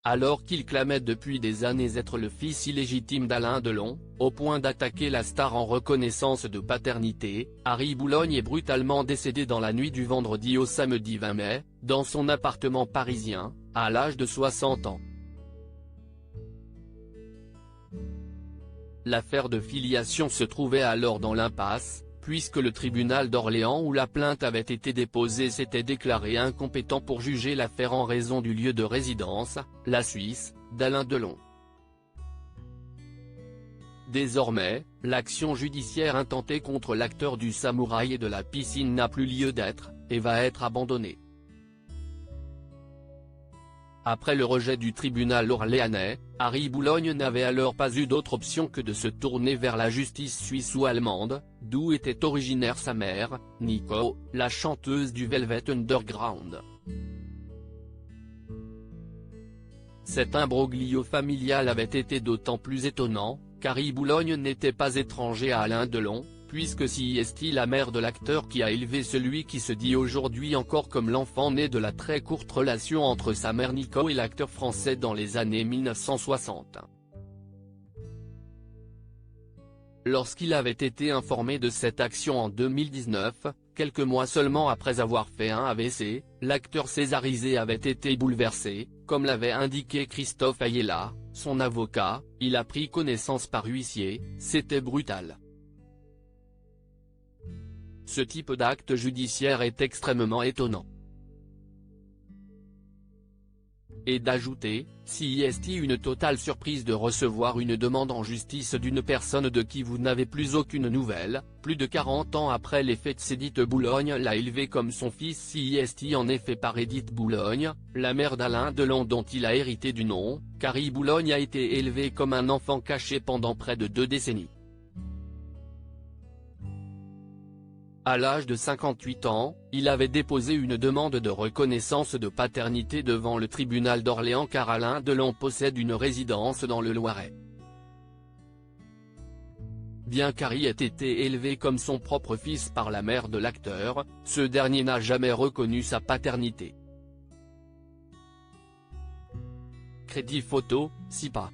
alors qu'il clamait depuis des années être le fils illégitime d'Alain Delon, au point d'attaquer la star en reconnaissance de paternité. Harry Boulogne est brutalement décédé dans la nuit du vendredi au samedi 20 mai, dans son appartement parisien, à l'âge de 60 ans. L'affaire de filiation se trouvait alors dans l'impasse, puisque le tribunal d'Orléans où la plainte avait été déposée s'était déclaré incompétent pour juger l'affaire en raison du lieu de résidence, la Suisse, d'Alain Delon. Désormais, l'action judiciaire intentée contre l'acteur du Samouraï et de la piscine n'a plus lieu d'être, et va être abandonnée. Après le rejet du tribunal orléanais, Harry Boulogne n'avait alors pas eu d'autre option que de se tourner vers la justice suisse ou allemande, d'où était originaire sa mère, Nico, la chanteuse du Velvet Underground. Cet imbroglio familial avait été d'autant plus étonnant, qu'Harry Boulogne n'était pas étranger à Alain Delon, puisque c'est la mère de l'acteur qui a élevé celui qui se dit aujourd'hui encore comme l'enfant né de la très courte relation entre sa mère Nico et l'acteur français dans les années 1960. Lorsqu'il avait été informé de cette action en 2019, quelques mois seulement après avoir fait un AVC, l'acteur césarisé avait été bouleversé, comme l'avait indiqué Christophe Ayala, son avocat. Il a pris connaissance par huissier, c'était brutal. Ce type d'acte judiciaire est extrêmement étonnant. Et d'ajouter, si est une totale surprise de recevoir une demande en justice d'une personne de qui vous n'avez plus aucune nouvelle, plus de 40 ans après les faits. Edith Boulogne l'a élevé comme son fils. Si est en effet par Edith Boulogne, la mère d'Alain Delon dont il a hérité du nom, car Harry Boulogne a été élevé comme un enfant caché pendant près de 2 décennies. À l'âge de 58 ans, il avait déposé une demande de reconnaissance de paternité devant le tribunal d'Orléans car Alain Delon possède une résidence dans le Loiret. Bien qu'Harry ait été élevé comme son propre fils par la mère de l'acteur, ce dernier n'a jamais reconnu sa paternité. Crédit photo, SIPA.